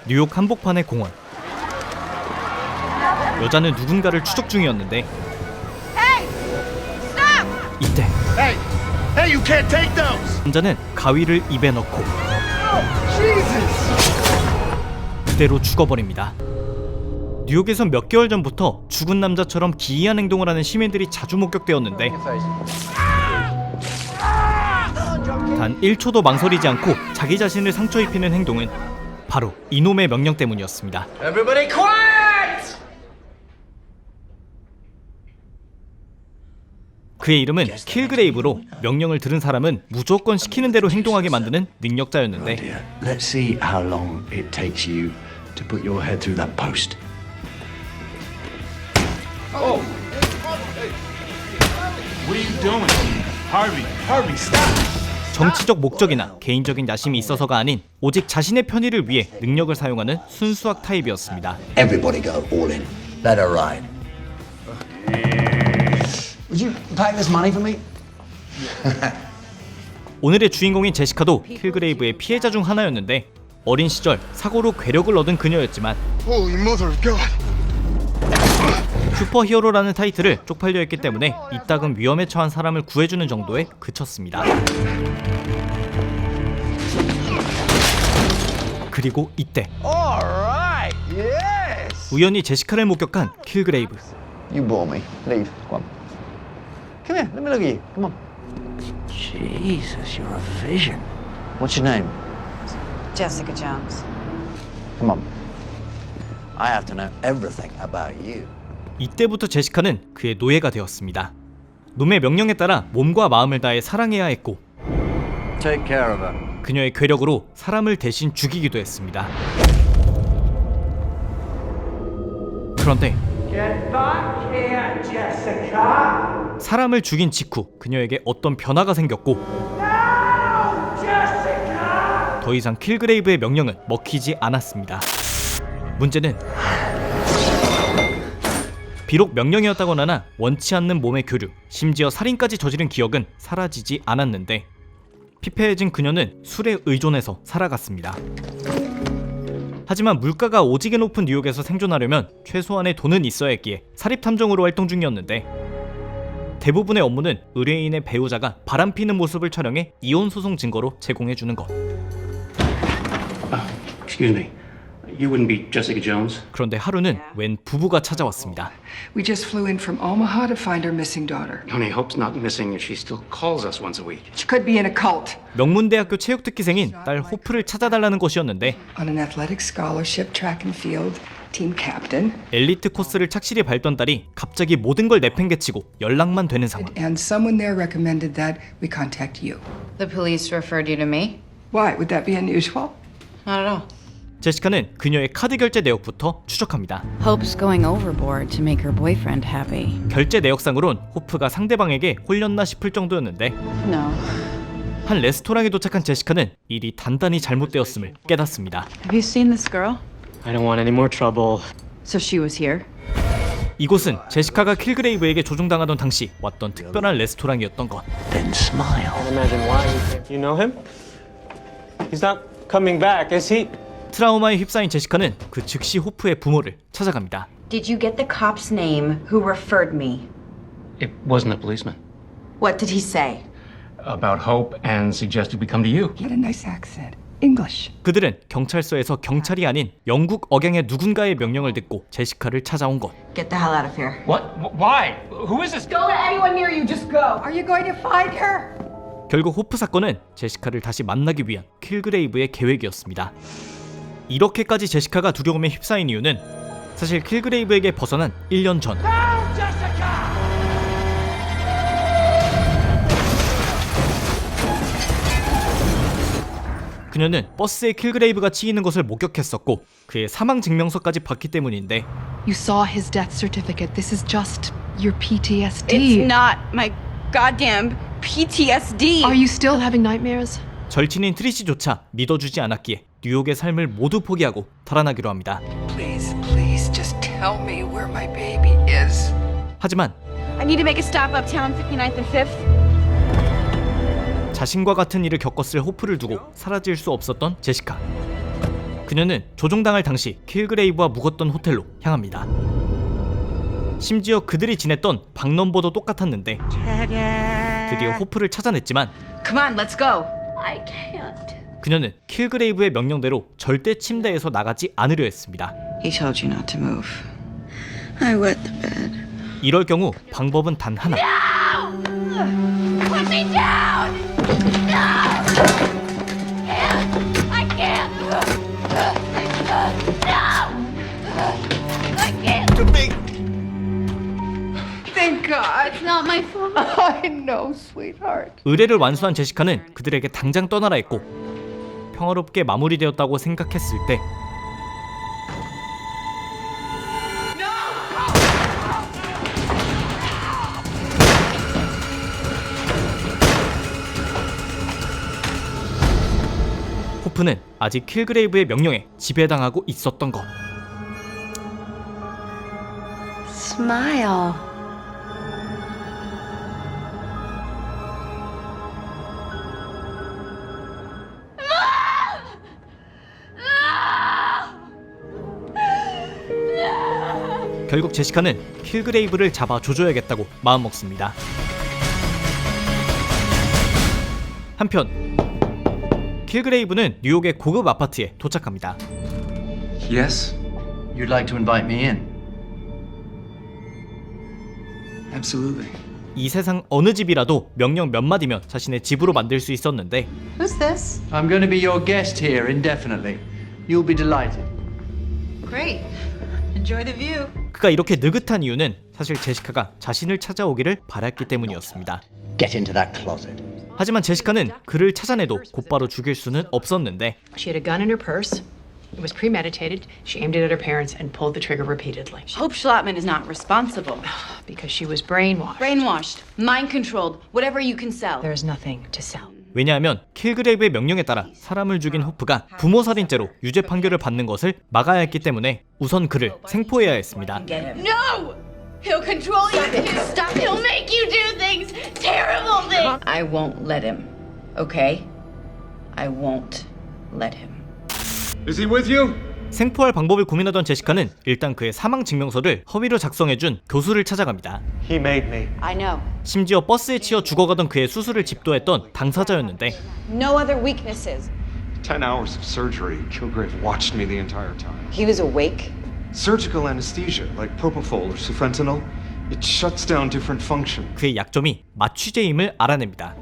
뉴욕 한복판의 공원. 여자는 누군가를 추적 중이었는데 이때 Hey, you can't take those. 남자는 가위를 입에 넣고 그대로 죽어버립니다. 뉴욕에서 몇 개월 전부터 죽은 남자처럼 기이한 행동을 하는 시민들이 자주 목격되었는데 단 1초도 망설이지 않고 자기 자신을 상처 입히는 행동은 바로 이놈의 명령 때문이었습니다. Everybody quiet. 그의 이름은 킬그레이브로 명령을 들은 사람은 무조건 시키는 대로 행동하게 만드는 능력자였는데 Let's see how long it takes you to put your head through that post. What are you doing? Harvey, stop. 정치적 목적이나 개인적인 야심이 있어서가 아닌 오직 자신의 편의를 위해 능력을 사용하는 순수학 타입이었습니다. Everybody go all in. Let her ride. Would you pay this money for me? 오늘의 주인공인 제시카도 킬그레이브의 피해자 중 하나였는데 어린 시절 사고로 괴력을 얻은 그녀였지만 Holy mother of God. 슈퍼히어로라는 타이틀을 쪽팔려 했기 때문에 이따금 위험에 처한 사람을 구해주는 정도에 그쳤습니다. 그리고 이때 Alright, yes. 우연히 제시카를 목격한 킬그레이브. You bore me. Leave. Come on. Come here. Let me look at you. Come on. Jesus, you're a vision. What's your name? Jessica Jones. Come on. I have to know everything about you. 이때부터 제시카는 그의 노예가 되었습니다. 놈의 명령에 따라 몸과 마음을 다해 사랑해야 했고 Take care of her. 그녀의 괴력으로 사람을 대신 죽이기도 했습니다. 그런데 사람을 죽인 직후 그녀에게 어떤 변화가 생겼고 더 이상 킬그레이브의 명령은 먹히지 않았습니다. 문제는 비록 명령이었다곤 하나 원치 않는 몸의 교류, 심지어 살인까지 저지른 기억은 사라지지 않았는데 피폐해진 그녀는 술에 의존해서 살아갔습니다. 하지만 물가가 오지게 높은 뉴욕에서 생존하려면 최소한의 돈은 있어야 했기에 사립탐정으로 활동 중이었는데 대부분의 업무는 의뢰인의 배우자가 바람피는 모습을 촬영해 이혼 소송 증거로 제공해주는 것. Excuse me. You wouldn't be Jessica Jones? 그런데 하루는 웬 부부가 찾아왔습니다. We just flew in from Omaha to find our missing daughter. Honey, Hope's not missing and she still calls us once a week. She could be in a cult. 명문대학교 체육특기생인 딸 호프를 찾아달라는 것이었는데 On an athletic scholarship, track and field, team captain. 엘리트 코스를 착실히 밟던 딸이 갑자기 모든 걸 내팽개치고 연락만 되는 상황. And someone there recommended that we contact you. The police referred you to me? Why? Would that be unusual? Not at all. 제시카는 그녀의 카드 결제 내역부터 추적합니다. Hope's going overboard to make her boyfriend happy. 결제 내역상으론 호프가 상대방에게 홀렸나 싶을 정도였는데 No. 한 레스토랑에 도착한 제시카는 일이 단단히 잘못되었음을 깨닫습니다. Have you seen this girl? I don't want any more trouble. So she was here? 이곳은 제시카가 킬그레이브에게 조종당하던 당시 왔던 특별한 레스토랑이었던 것. Then smile. Imagine why you came. You know him? He's not coming back, is he? 트라우마에 휩싸인 제시카는 그 즉시 호프의 부모를 찾아갑니다. Did you get the cop's name who referred me? It wasn't a policeman. What did he say? About Hope and suggested we come to you. He had a nice accent. English. 그들은 경찰서에서 경찰이 아닌 영국 억양의 누군가의 명령을 듣고 제시카를 찾아온 것. Get the hell out of here. What? Why? Who is this? Don't let anyone near you. Just go. Are you going to find her? 결국 호프 사건은 제시카를 다시 만나기 위한 킬그레이브의 계획이었습니다. 이렇게까지 제시카가 두려움에 휩싸인 이유는 사실 킬그레이브에게 벗어난 1년 전 그녀는 버스에 킬그레이브가 치이는 것을 목격했었고 그의 사망 증명서까지 봤기 때문인데 You saw his death certificate. This is just your PTSD. It's not my goddamn PTSD. Are you still having nightmares? 절친인 트리시조차 믿어주지 않았기에 뉴욕의 삶을 모두 포기하고 달아나기로 합니다. Please, please, just tell me where my baby is. 하지만 I need to make a stop uptown 59th and 5th. 자신과 같은 일을 겪었을 호프를 두고 사라질 수 없었던 제시카. 그녀는 조종당할 당시 킬그레이브와 묵었던 호텔로 향합니다. 심지어 그들이 지냈던 방 넘버도 똑같았는데 드디어 호프를 찾아냈지만 Come on, let's go. I can't. 그녀는 킬그레이브의 명령대로 절대 침대에서 나가지 않으려 했습니다. He told you not to move. I wet the bed. 이럴 경우 방법은 단 하나. Put me down! No! I can't! No! I can't! Thank God. It's not my fault. I know, sweetheart. 의뢰를 완수한 제시카는 그들에게 당장 떠나라 했고 평화롭게 마무리되었다고 생각했을 때 호프는 아직 킬그레이브의 명령에 지배당하고 있었던 것. Smile. 결국 제시카는 킬그레이브를 잡아 조져야겠다고 마음먹습니다. 한편 킬그레이브는 뉴욕의 고급 아파트에 도착합니다. Yes? You'd like to invite me in? Absolutely. 이 세상 어느 집이라도 명령 몇 마디면 자신의 집으로 만들 수 있었는데 Who's this? I'm going to be your guest here indefinitely. You'll be delighted. Great. Enjoy the view. 그가 이렇게 느긋한 이유는 사실 제시카가 자신을 찾아오기를 바랐기 때문이었습니다. Get into that closet. 하지만 제시카는 그를 찾아내도 곧바로 죽일 수는 없었는데 She had a gun in her purse. It was premeditated. She aimed it at her parents and pulled the trigger repeatedly. Hope Schlotman is not responsible. Because she was brainwashed. Brainwashed, mind controlled, whatever you can sell. There's nothing to sell. 왜냐하면 킬그레이브의 명령에 따라 사람을 죽인 호프가 부모 살인죄로 유죄 판결을 받는 것을 막아야 했기 때문에 우선 그를 생포해야 했습니다. No! He'll control you. Stop. He'll make you do things. Terrible things. I won't let him. Okay? I won't let him. Is he with you? 생포할 방법을 고민하던 제시카는 일단 그의 사망 증명서를 허위로 작성해준 교수를 찾아갑니다. He made me. I know. 심지어 버스에 치여 죽어가던 그의 수술을 집도했던 당사자였는데 No other weaknesses. 10 hours of surgery. Kilgrave watched me the entire time. He was awake. Surgical anesthesia, like propofol or sufentanil, it shuts down different functions. 그의 약점이 마취제임을 알아냅니다.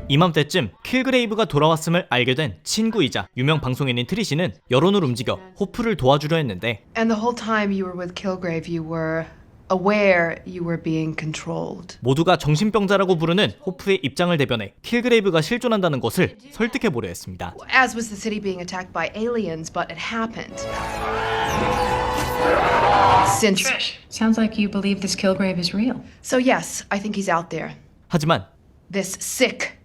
이맘때쯤 킬그레이브가 돌아왔음을 알게 된 친구이자 유명 방송인인 트리시는 여론을 움직여 호프를 도와주려 했는데 And the whole time you were with Kilgrave, you were aware you were being controlled. 모두가 정신병자라고 부르는 호프의 입장을 대변해 킬그레이브가 실존한다는 것을 설득해보려 했습니다. As was the city being attacked by aliens, but it happened. Since. Sounds like you believe this Kilgrave is real. So, yes, I think he's out there. 하지만 This sick,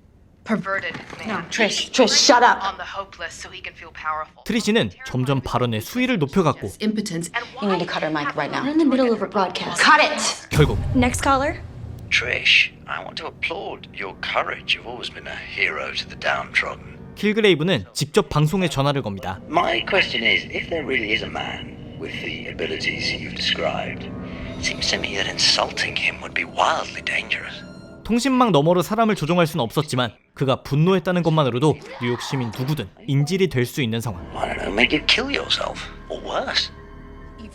perverted man. Trish, shut up. On the hopeless so he can feel powerful. 트리시는 점점 발언의 수위를 높여갔고 Impotence. And You need to cut her mic right now. We're in the middle of a broadcast. Cut it! 결국 Next caller. Trish, I want to applaud your courage. You've always been a hero to the downtrodden. 킬그레이브는 직접 방송에 전화를 겁니다. My question is, if there really is a man with the abilities you've described, it seems to me that insulting him would be wildly dangerous. 통신망 너머로 사람을 조종할 수는 없었지만 그가 분노했다는 것만으로도 뉴욕 시민 누구든 인질이 될 수 있는 상황. I don't know, make you kill yourself, or worse.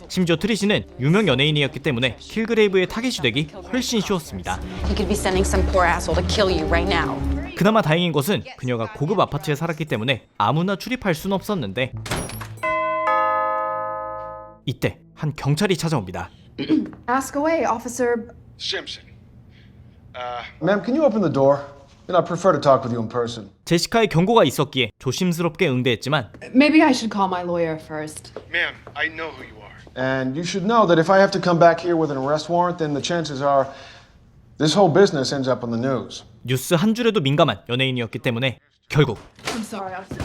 심지어 트리시는 유명 연예인이었기 때문에 킬그레이브의 타깃이 되기 훨씬 쉬웠습니다. He could be sending some poor asshole to kill you right now. 그나마 다행인 것은 그녀가 고급 아파트에 살았기 때문에 아무나 출입할 수는 없었는데 이때 한 경찰이 찾아옵니다. ask away, officer. Simpson. Ma'am, can you open the door? And I prefer to talk with you in person. 제시카의 경고가 있었기에 조심스럽게 응대했지만 Maybe I should call my lawyer first. Ma'am, I know who you are. And you should know that if I have to come back here with an arrest warrant, then the chances are this whole business ends up on the news. 뉴스 한 줄에도 민감한 연예인이었기 때문에 결국 I'm sorry, officer.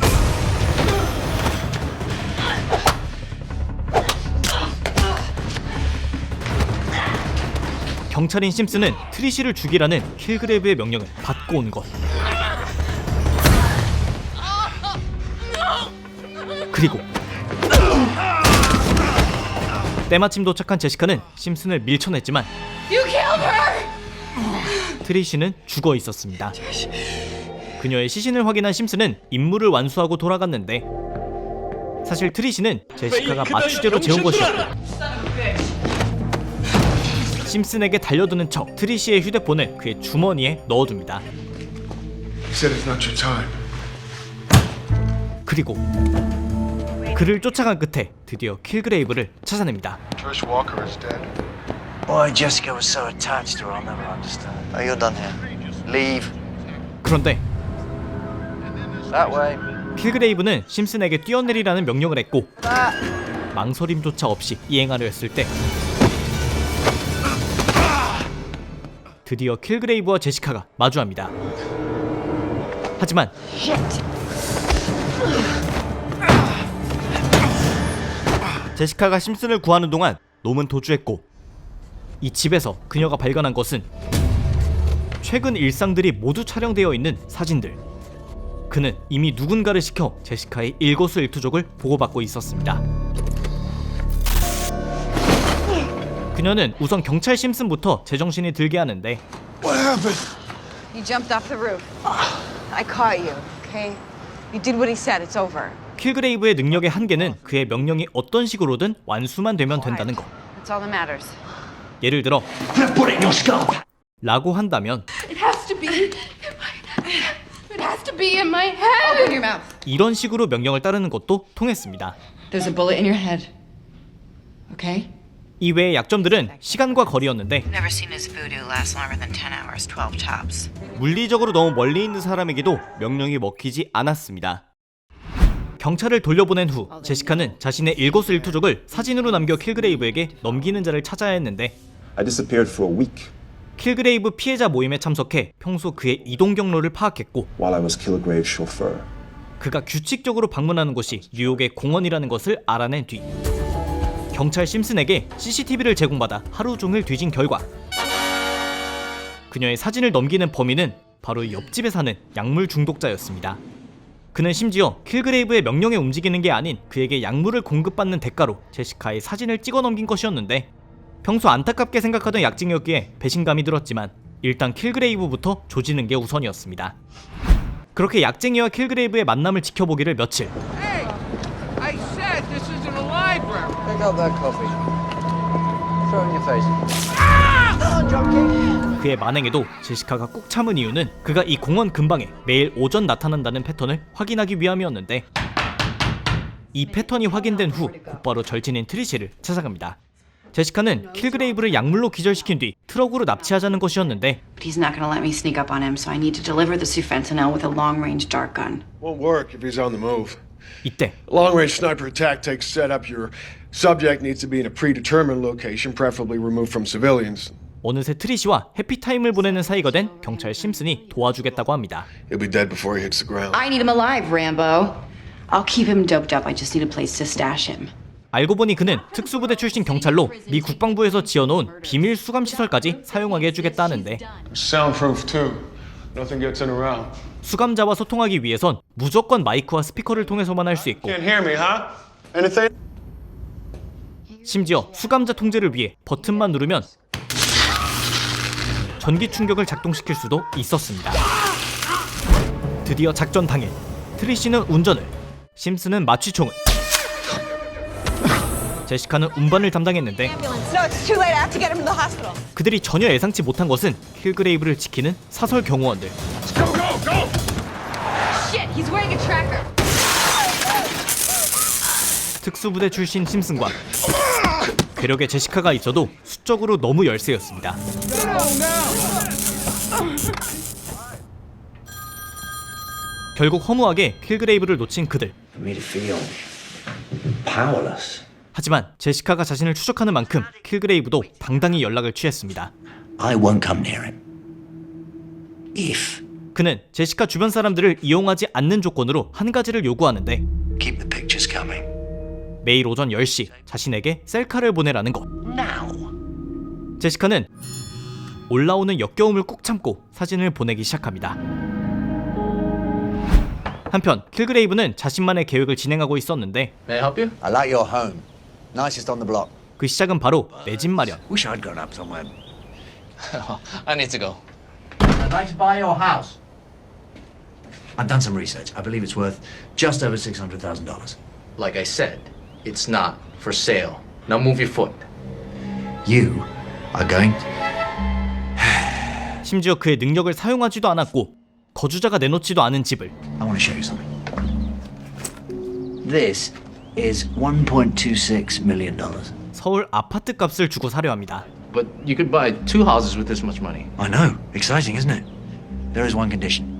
경찰인 심슨은 트리시를 죽이라는 킬그레이브의 명령을 받고 온 것. 그리고 때마침 도착한 제시카는 심슨을 밀쳐냈지만 You killed her! 트리시는 죽어 있었습니다. 그녀의 시신을 확인한 심슨은 임무를 완수하고 돌아갔는데 사실 트리시는 제시카가 마취제로 재운 것이었고 심슨에게 달려드는 척 트리시의 휴대폰을 그의 주머니에 넣어둡니다. You said it's not your time. 그리고 그를 쫓아간 끝에 드디어 킬그레이브를 찾아냅니다. Trish Walker is dead. Why Jessica was so attached to her, I'll never understand. Oh, you're done here. Leave. 그런데 That way. 킬그레이브는 심슨에게 뛰어내리라는 명령을 했고 망설임조차 없이 이행하려 했을 때 드디어 킬그레이브와 제시카가 마주합니다. 하지만 제시카가 심슨을 구하는 동안 놈은 도주했고 이 집에서 그녀가 발견한 것은 최근 일상들이 모두 촬영되어 있는 사진들. 그는 이미 누군가를 시켜 제시카의 일거수일투족을 보고받고 있었습니다. 그녀는 우선 경찰 심슨부터 제정신이 들게 하는데 What happened? You jumped off the roof. I caught you, okay? You did what he said. It's over. 킬그레이브의 능력의 한계는 그의 명령이 어떤 식으로든 완수만 되면 된다는 것. That's all that matters. 예를 들어 Put it in your skull. 라고 한다면 It has to be. It has to be in my head. Open your mouth. 이런 식으로 명령을 따르는 것도 통했습니다. There's a bullet in your head. Okay? 이외의 약점들은 시간과 거리였는데 Never seen his voodoo last longer than 10 hours, 12 tops. 물리적으로 너무 멀리 있는 사람에게도 명령이 먹히지 않았습니다. 경찰을 돌려보낸 후 제시카는 자신의 일거수일투족을 사진으로 남겨 킬그레이브에게 넘기는 자를 찾아야 했는데 I disappeared for a week 킬그레이브 피해자 모임에 참석해 평소 그의 이동 경로를 파악했고 while I was Kilgrave's chauffeur. 그가 규칙적으로 방문하는 곳이 뉴욕의 공원이라는 것을 알아낸 뒤 경찰 심슨에게 CCTV를 제공받아 하루 종일 뒤진 결과 그녀의 사진을 넘기는 범인은 바로 옆집에 사는 약물 중독자였습니다. 그는 심지어 킬그레이브의 명령에 움직이는 게 아닌 그에게 약물을 공급받는 대가로 제시카의 사진을 찍어 넘긴 것이었는데 평소 안타깝게 생각하던 약쟁이였기에 배신감이 들었지만 일단 킬그레이브부터 조지는 게 우선이었습니다. 그렇게 약쟁이와 킬그레이브의 만남을 지켜보기를 며칠. I said this isn't a library. Pick up that coffee. Throw it in your face. 그의 만행에도 제시카가 꾹 참은 이유는 그가 이 공원 근방에 매일 오전 나타난다는 패턴을 확인하기 위함이었는데 이 패턴이 확인된 후 곧바로 절친인 트리시를 찾아갑니다. 제시카는 킬그레이브를 약물로 기절시킨 뒤 트럭으로 납치하자는 것이었는데 But he's not gonna let me sneak up on him, so I need to deliver the sufentanil with a long-range dart gun. Won't work if he's on the move. 이때 Long-range sniper tactics set up. Your subject needs to be in a predetermined location, preferably removed from civilians. 어느새 트리시와 해피타임을 보내는 사이가 된 경찰 심슨이 도와주겠다고 합니다. He'll be dead before he hits the ground. I need him alive, Rambo. I'll keep him doped up. I just need a place to stash him. 알고 보니 그는 특수부대 출신 경찰로 미 국방부에서 지어놓은 비밀 수감시설까지 사용하게 해주겠다는데 Soundproof too. Nothing gets in around. 수감자와 소통하기 위해선 무조건 마이크와 스피커를 통해서만 할 수 있고 Can't hear me, huh? Anything? 심지어 수감자 통제를 위해 버튼만 누르면 전기 충격을 작동시킬 수도 있었습니다. 드디어 작전 당일 트리시는 운전을, 심슨은 마취총을, 제시카는 운반을 담당했는데 No, it's too late. I have to get him to the hospital. 그들이 전혀 예상치 못한 것은 킬그레이브를 지키는 사설 경호원들. Shit, he's wearing a tracker. 특수부대 출신 심슨과 괴력의 제시카가 있어도 수적으로 너무 열세였습니다. 결국 허무하게 킬그레이브를 놓친 그들. For me to feel powerless. 하지만 제시카가 자신을 추적하는 만큼 킬그레이브도 당당히 연락을 취했습니다. I won't come near him. If 그는 제시카 주변 사람들을 이용하지 않는 조건으로 한 가지를 요구하는데 keep the pictures coming. 매일 오전 10시 자신에게 셀카를 보내라는 것. Now. 제시카는 올라오는 역겨움을 꾹 참고 사진을 보내기 시작합니다. 한편 킬그레이브는 자신만의 계획을 진행하고 있었는데 May I help you? I like your home. Nicest on the block. 그 시작은 바로 내 집 마련. Wish I'd grown up somewhere. I need to go. I'd like to buy your house. I've done some research. I believe it's worth just over $600,000. Like I said, it's not for sale. Now move your foot. You are going. 심지어 그의 능력을 사용하지도 않았고 거주자가 내놓지도 않은 집을. I want to show you something. This is $1.26 million. 서울 아파트 값을 주고 사려 합니다. But you could buy 2 houses with this much money. I know. Exciting, isn't it? There is one condition.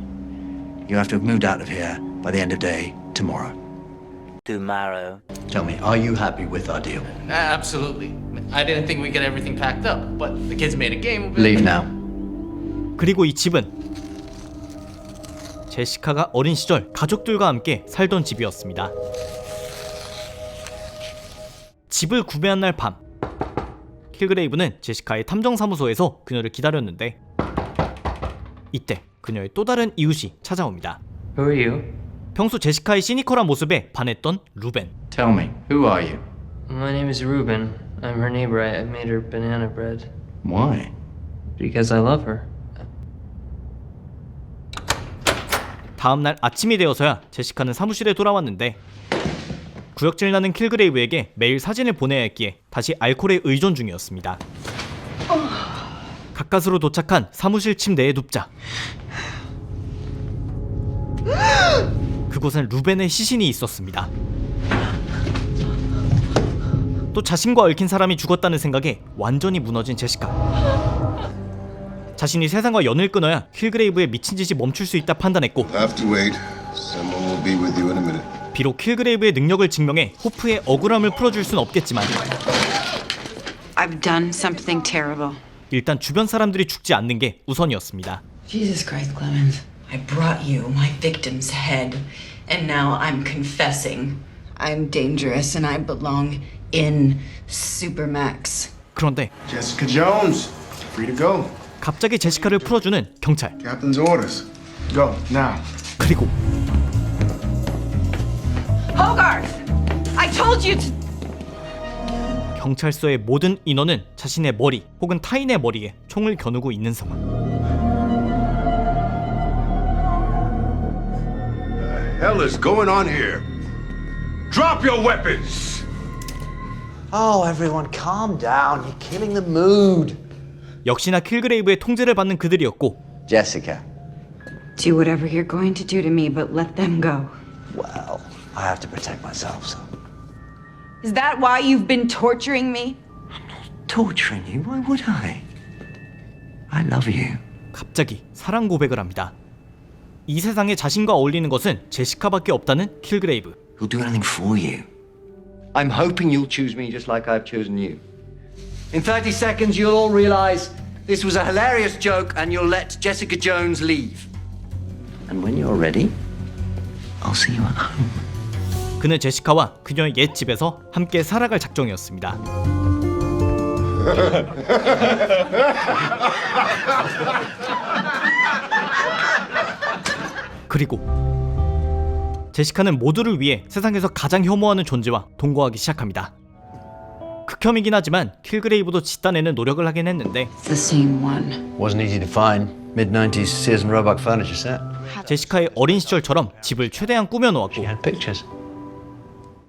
You have to have moved out of here by the end of day tomorrow. Tomorrow. Tell me, are you happy with our deal? Absolutely. I didn't think we'd get everything packed up, but the kids made a game of it. Leave now. 그리고 이 집은 제시카가 어린 시절 가족들과 함께 살던 집이었습니다. 집을 구매한 날 밤, 킬그레이브는 제시카의 탐정사무소에서 그녀를 기다렸는데 이때 그녀의 또 다른 이웃이 찾아옵니다. Who are you? 평소 제시카의 시니컬한 모습에 반했던 루벤. Tell me, who are you? My name is Ruben. I'm her neighbor. I made her banana bread. Why? Because I love her. 다음날 아침이 되어서야 제시카는 사무실에 돌아왔는데 구역질 나는 킬그레이브에게 매일 사진을 보내야 했기에 다시 알코올에 의존 중이었습니다. 가까스로 도착한 사무실 침대에 눕자 그곳엔 루벤의 시신이 있었습니다. 또 자신과 얽힌 사람이 죽었다는 생각에 완전히 무너진 제시카. 자신이 세상과 연을 끊어야 킬그레이브의 미친 짓이 멈출 수 있다 판단했고 비록 킬그레이브의 능력을 증명해 호프의 억울함을 풀어줄 순 없겠지만 I've done something terrible. 일단 주변 사람들이 죽지 않는 게 우선이었습니다. Jesus Christ, Clemens. I brought you my victim's head, and now I'm confessing. I'm dangerous and I belong in Supermax. 그런데 Jessica Jones, free to go. 갑자기 제시카를 풀어주는 경찰. Captain's orders. Go now. 그리고 Hogarth! I told you to. 경찰서의 모든 인원은 자신의 머리 혹은 타인의 머리에 총을 겨누고 있는 상황. Hell is going on here? Drop your weapons! Oh, everyone calm down. You're killing the mood. 역시나 킬그레이브의 통제를 받는 그들이었고 Jessica. Do whatever you're going to do to me, but let them go. Well, I have to protect myself, so. Is that why you've been torturing me? Torturing you? Why would I? I love you. 갑자기 사랑 고백을 합니다. 이 세상에 자신과 어울리는 것은 제시카밖에 없다는 킬그레이브. Who'll do anything for you. I'm hoping you'll choose me just like I've chosen you. In 30 seconds, you'll all realize this was a hilarious joke and you'll let Jessica Jones leave. And when you're ready, I'll see you at home. 그는 제시카와 그녀의 옛 집에서 함께 살아갈 작정이었습니다. 그리고 제시카는 모두를 위해 세상에서 가장 혐오하는 존재와 동거하기 시작합니다. 극혐이긴 하지만 킬그레이브도 짓단에는 노력을 하긴 했는데 It's the same one. Wasn't easy to find. Mid-90s Sears and Roebuck furniture set. 제시카의 어린 시절처럼 집을 최대한 꾸며놓았고 She had pictures.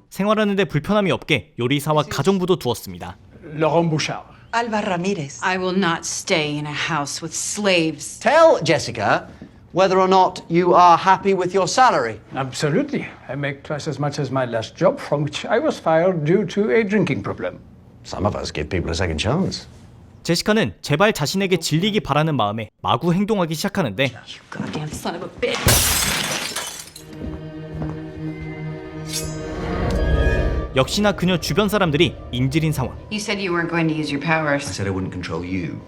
생활하는데 불편함이 없게 요리사와 가정부도 두었습니다. Laurent Bouchard. Alva Ramirez. I will not stay in a house with slaves. Tell Jessica whether or not you are happy with your salary. Absolutely. I make twice as much as my last job, from which I was fired due to a drinking problem. Some of us give people a second chance. 제시카는 제발 자신에게 질리기 바라는 마음에 마구 행동하기 시작하는데 You goddamn son of a bitch. 역시나 그녀 주변 사람들이 인질인 상황. You said you weren't going to use your I powers. said I wouldn't control you.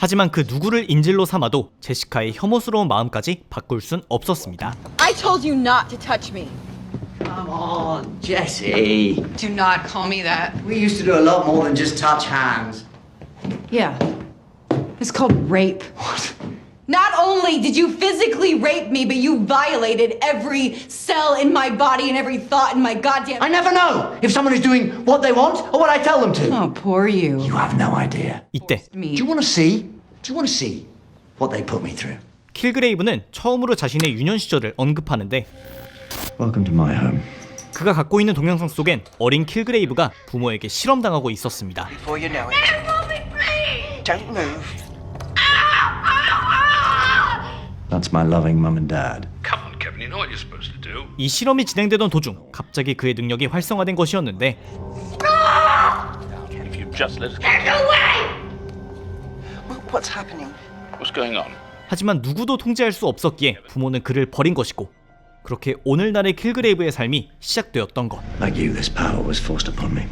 하지만 그 누구를 인질로 삼아도 제시카의 혐오스러운 마음까지 바꿀 순 없었습니다. I told you not to touch me. Come on, Jessie. Do not call me that. We used to do a lot more than just touch hands. Yeah. It's called rape. What? Not only did you physically rape me, but you violated every cell in my body and every thought in my goddamn... I never know if someone is doing what they want or what I tell them to. Oh, poor you. You have no idea. 이때 Do you want to see? Do you want to see what they put me through? 킬그레이브는 처음으로 자신의 유년 시절을 언급하는데 Welcome to my home. 그가 갖고 있는 동영상 속엔 어린 킬그레이브가 부모에게 실험당하고 있었습니다. Before you know it. Don't move. That's my loving mum and dad. Come on, Kevin, you know what you're supposed to do. 이 실험이 진행되던 do중 갑자기 그의 능력이 활성화된 것이었는데 If you just let us Get away! What's happening? What's going on? 하지만 누구도 통제할 수 없었기에 부모는 그를 버린 것이고 그렇게 오늘날의 킬그레이브의 삶이 시작되었던 것. Like you, this power was forced upon me.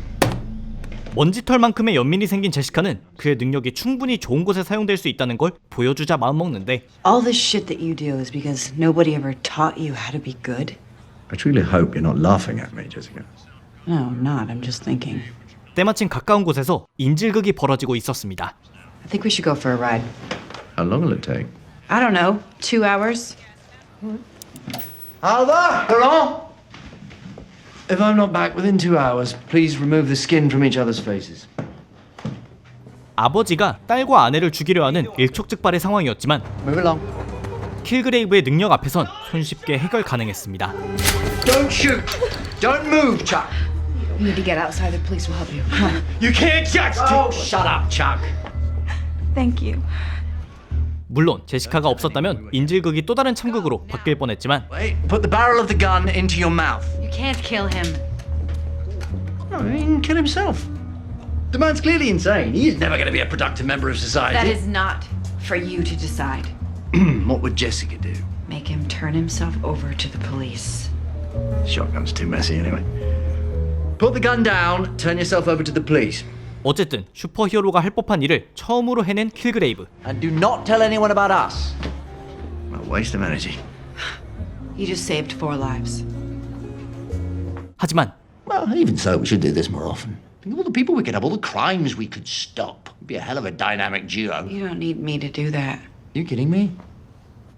먼지털만큼의 연민이 생긴 제시카는 그의 능력이 충분히 좋은 곳에 사용될 수 있다는 걸 보여주자 마음먹는데 All this shit that you do is because nobody ever taught you how to be good? I truly hope you're not laughing at me, Jessica. No, I'm not. I'm just thinking. 때마침 가까운 곳에서 인질극이 벌어지고 있었습니다. I think we should go for a ride. How long will it take? I don't know. 2 hours? Alva! Laurent! If I'm not back within 2 hours, please remove the skin from each other's faces. 아버지가 딸과 아내를 죽이려 하는 일촉즉발의 상황이었지만 Move along. 킬그레이브의 능력 앞에선 손쉽게 해결 가능했습니다. Don't shoot! Don't move, Chuck! You need to get outside. The police will help you. Come on. You can't just... Oh, shut up, Chuck! Thank you. 물론 제시카가 없었다면 인질극이 또 다른 참극으로 바뀔 뻔했지만 Wait, put the barrel of the gun into your mouth. You can't kill him. No, he can kill himself. The man's clearly insane. He's never going to be a productive member of society. That is not for you to decide. What would Jessica do? Make him turn himself over to the police. Shotgun's too messy anyway. Put the gun down, turn yourself over to the police. 어쨌든 슈퍼히어로가 할 법한 일을 처음으로 해낸 킬그레이브. And do not tell anyone about us. A waste of energy. You just saved 4 lives. 하지만 Well, even so, we should do this more often. Think of all the people we could have, all the crimes we could stop. It'd be a hell of a dynamic duo. You don't need me to do that. You kidding me?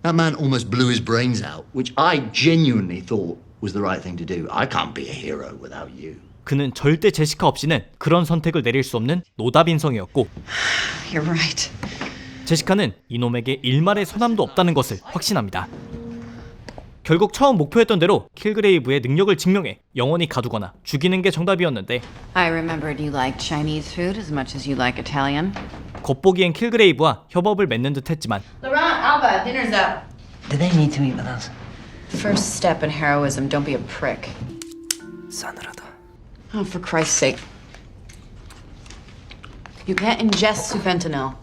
That man almost blew his brains out, which I genuinely thought was the right thing to do. I can't be a hero without you. 그는 절대 제시카 없이는 그런 선택을 내릴 수 없는 노답인성이었고 You're right. 제시카는 이놈에게 일말의 선함도 없다는 것을 확신합니다. 결국 처음 목표했던 대로 킬그레이브의 능력을 증명해 영원히 가두거나 죽이는 게 정답이었는데 I remembered you liked Chinese food as much as you like Italian. 겉보기엔 킬그레이브와 협업을 맺는 듯 했지만 Laurent, Alba, dinner's up. Do they need to eat with us? First step in heroism, don't be a prick. 싸늘하다. Oh, for Christ's sake. You can't ingest sufentanil.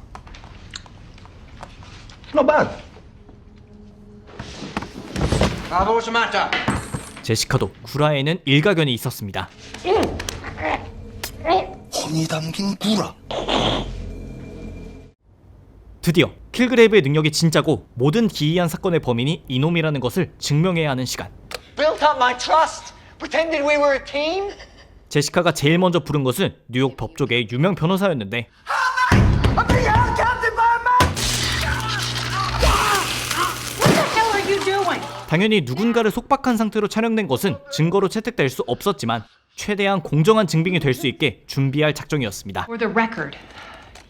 Not bad. Alva, what's the matter? 제시카도 구라에는 일가견이 있었습니다. 혼이 담긴 구라. 드디어 킬그레이브의 능력이 진짜고 모든 기이한 사건의 범인이 이놈이라는 것을 증명해야 하는 시간. Built up my trust. Pretended we were a team. 제시카가 제일 먼저 부른 것은 뉴욕 법조계의 유명 변호사였는데 I'm being held captive by a man. What the hell are you doing? 당연히 누군가를 속박한 상태로 촬영된 것은 증거로 채택될 수 없었지만 최대한 공정한 증빙이 될 수 있게 준비할 작정이었습니다. For the record,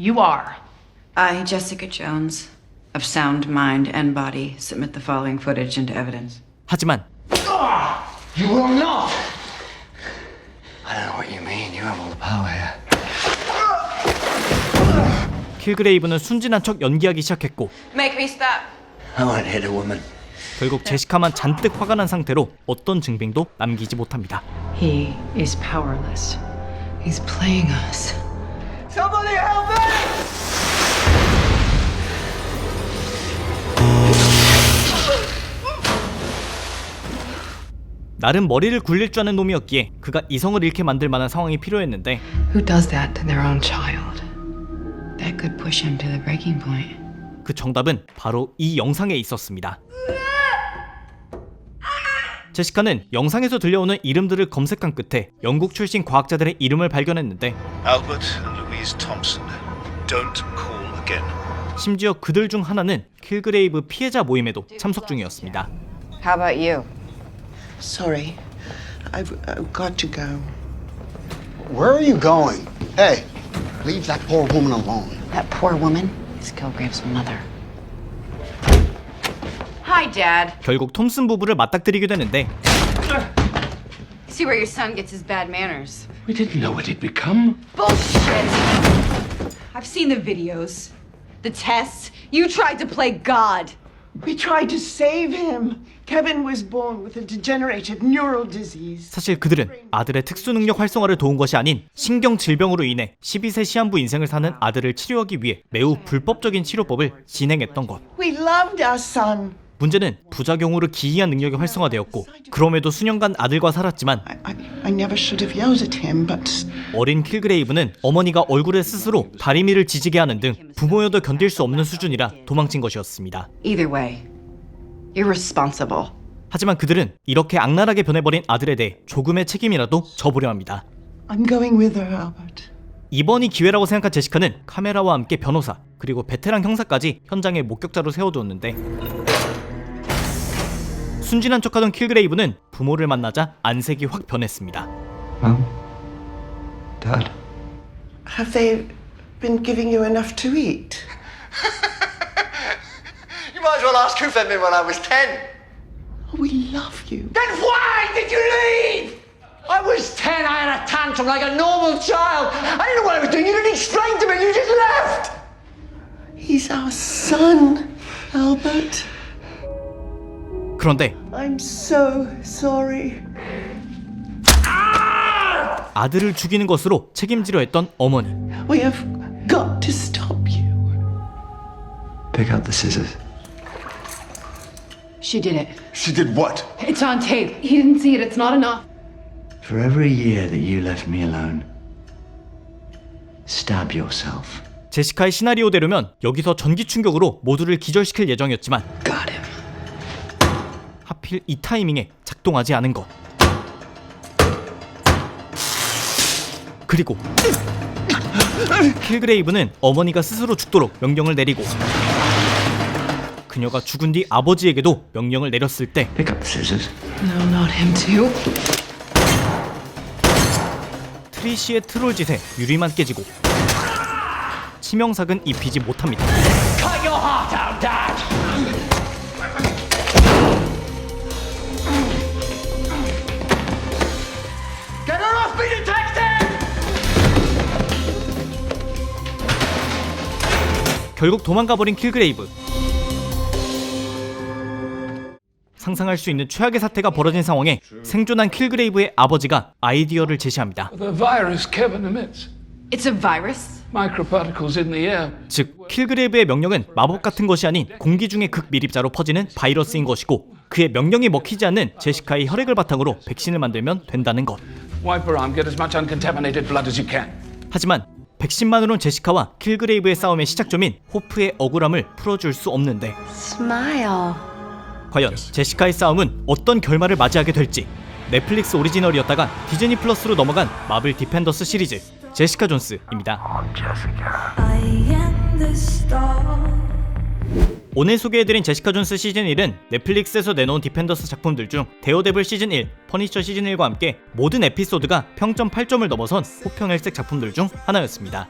you are. I, Jessica Jones, of sound mind and body, submit the following footage into evidence. 하지만 You will not. I don't know what you mean. You have all the power here. 킬그레이브는 순진한 척 연기하기 시작했고 Make me stop. I won't hit a woman. 결국 제시카만 잔뜩 화가 난 상태로 어떤 증빙도 남기지 못합니다. He is powerless. He's playing us. Somebody help me! 나름 머리를 굴릴 줄 아는 놈이었기에 그가 이성을 잃게 만들 만한 상황이 필요했는데 Who does that to their own child? That could push him to the breaking point. 그 정답은 바로 이 영상에 있었습니다. 제시카는 영상에서 들려오는 이름들을 검색한 끝에 영국 출신 과학자들의 이름을 발견했는데 Albert and Louise Thompson. Don't call again. 심지어 그들 중 하나는 킬그레이브 피해자 모임에도 참석 중이었습니다. How about you? Sorry. I've got to go. Where are you going? Hey, leave that poor woman alone. That poor woman is Kilgrave's mother. Hi, Dad. 결국 톰슨 부부를 맞닥뜨리게 되는데 See where your son gets his bad manners. We didn't know what he'd become. Bullshit! I've seen the videos. The tests. You tried to play God. We tried to save him. Kevin was born with a degenerative neural disease. 사실 그들은 아들의 특수능력 활성화를 도운 것이 아닌 신경 질병으로 인해 12세 시한부 인생을 사는 아들을 치료하기 위해 매우 불법적인 치료법을 진행했던 것. We loved our son. 문제는 부작용으로 기이한 능력이 활성화되었고 그럼에도 수년간 아들과 살았지만 I never should have yelled at him, but 어린 킬그레이브는 어머니가 얼굴에 스스로 다리미를 지지게 하는 등 부모여도 견딜 수 없는 수준이라 도망친 것이었습니다. Either way, you're responsible. 하지만 그들은 이렇게 악랄하게 변해버린 아들에 대해 조금의 책임이라도 져보려 합니다. I'm going with her, Albert. 이번이 기회라고 생각한 제시카는 카메라와 함께 변호사 그리고 베테랑 형사까지 현장에 목격자로 세워두었는데 순진한 척하던 킬그레이브는 부모를 만나자 안색이 확 변했습니다. Mom? Dad? Have they been giving you enough to eat? You might as well ask who fed me when I was 10. We love you. Then why did you leave? I was 10, I had a tantrum like a normal child. I didn't know what I was doing, you didn't explain to me, you just left. He's our son, Albert. 그런데 I'm so sorry. 아들을 죽이는 것으로 책임지려 했던 어머니. We have got to stop you. Pick up the scissors. She did it. She did what? It's on tape. He didn't see it. It's not enough. For every year that you left me alone, stab yourself. 제시카의 시나리오대로면 여기서 전기 충격으로 모두를 기절시킬 예정이었지만 Got him. 하필 이 타이밍에 작동하지 않은 것. 그리고 킬그레이브는 어머니가 스스로 죽도록 명령을 내리고 그녀가 죽은 뒤 아버지에게도 명령을 내렸을 때 Pick up the scissors. No, not him too. 트리시의 트롤짓에 유리만 깨지고 치명상은 입히지 못합니다. Cut your heart out, Dad! Get her off me, detective! 결국 도망가버린 킬그레이브. 상상할 수 있는 최악의 사태가 벌어진 상황에 생존한 킬그레이브의 아버지가 아이디어를 제시합니다. The virus Kevin emits. It's a virus? Microparticles in the air. 즉 킬그레이브의 명령은 마법 같은 것이 아닌 공기 중의 극미립자로 퍼지는 바이러스인 것이고 그의 명령이 먹히지 않는 제시카의 혈액을 바탕으로 백신을 만들면 된다는 것. Wipe her arm. Get as much uncontaminated blood as you can. 하지만 백신만으로는 제시카와 킬그레이브의 싸움의 시작점인 호프의 억울함을 풀어줄 수 없는데 Smile. 과연 제시카의 싸움은 어떤 결말을 맞이하게 될지. 넷플릭스 오리지널이었다가 디즈니 플러스로 넘어간 마블 디펜더스 시리즈 제시카 존스입니다. 오늘 소개해드린 제시카 존스 시즌 1은 넷플릭스에서 내놓은 디펜더스 작품들 중 데어데블 시즌 1, 퍼니처 시즌 1과 함께 모든 에피소드가 평점 8점을 넘어선 호평일색 작품들 중 하나였습니다.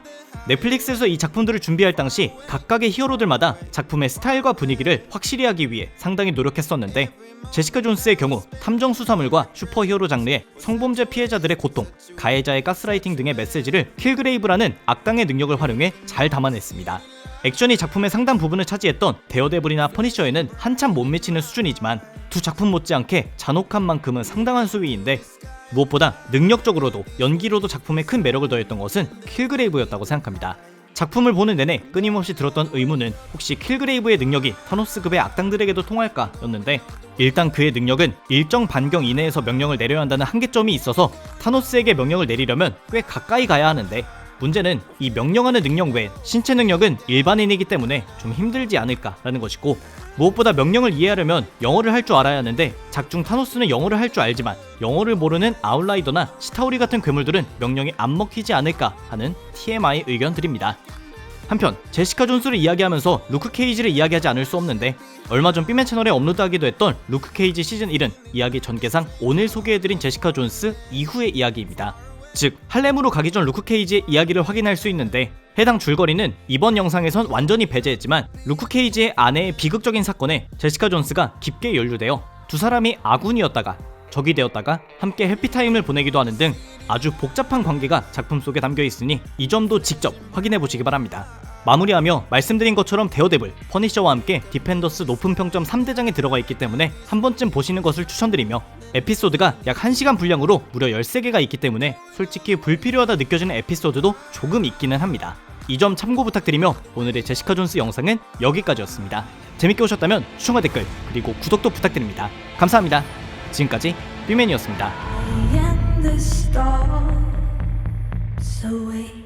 넷플릭스에서 이 작품들을 준비할 당시 각각의 히어로들마다 작품의 스타일과 분위기를 확실히 하기 위해 상당히 노력했었는데 제시카 존스의 경우 탐정 수사물과 슈퍼히어로 장르의 성범죄 피해자들의 고통, 가해자의 가스라이팅 등의 메시지를 킬그레이브라는 악당의 능력을 활용해 잘 담아냈습니다. 액션이 작품의 상당 부분을 차지했던 데어데블이나 퍼니셔에는 한참 못 미치는 수준이지만 두 작품 못지않게 잔혹한 만큼은 상당한 수위인데 무엇보다 능력적으로도 연기로도 작품에 큰 매력을 더했던 것은 킬그레이브였다고 생각합니다. 작품을 보는 내내 끊임없이 들었던 의문은 혹시 킬그레이브의 능력이 타노스급의 악당들에게도 통할까 였는데 일단 그의 능력은 일정 반경 이내에서 명령을 내려야 한다는 한계점이 있어서 타노스에게 명령을 내리려면 꽤 가까이 가야 하는데 문제는 이 명령하는 능력 외엔 신체 능력은 일반인이기 때문에 좀 힘들지 않을까라는 것이고 무엇보다 명령을 이해하려면 영어를 할 줄 알아야 하는데 작중 타노스는 영어를 할 줄 알지만 영어를 모르는 아웃라이더나 치타우리 같은 괴물들은 명령이 안 먹히지 않을까 하는 TMI 의견 드립니다. 한편 제시카 존스를 이야기하면서 루크 케이지를 이야기하지 않을 수 없는데, 얼마 전 B맨 채널에 업로드하기도 했던 루크 케이지 시즌 1은 이야기 전개상 오늘 소개해드린 제시카 존스 이후의 이야기입니다. 즉 할렘으로 가기 전 루크 케이지의 이야기를 확인할 수 있는데, 해당 줄거리는 이번 영상에선 완전히 배제했지만 루크 케이지의 아내의 비극적인 사건에 제시카 존스가 깊게 연루되어 두 사람이 아군이었다가 적이 되었다가 함께 해피타임을 보내기도 하는 등 아주 복잡한 관계가 작품 속에 담겨 있으니 이 점도 직접 확인해 보시기 바랍니다. 마무리하며 말씀드린 것처럼 데어데블, 퍼니셔와 함께 디펜더스 높은 평점 3대장에 들어가 있기 때문에 한 번쯤 보시는 것을 추천드리며, 에피소드가 약 1시간 분량으로 무려 13개가 있기 때문에 솔직히 불필요하다 느껴지는 에피소드도 조금 있기는 합니다. 이 점 참고 부탁드리며 오늘의 제시카 존스 영상은 여기까지였습니다. 재밌게 보셨다면 추천과 댓글 그리고 구독도 부탁드립니다. 감사합니다. 지금까지 B맨이었습니다. I am the star, so wait.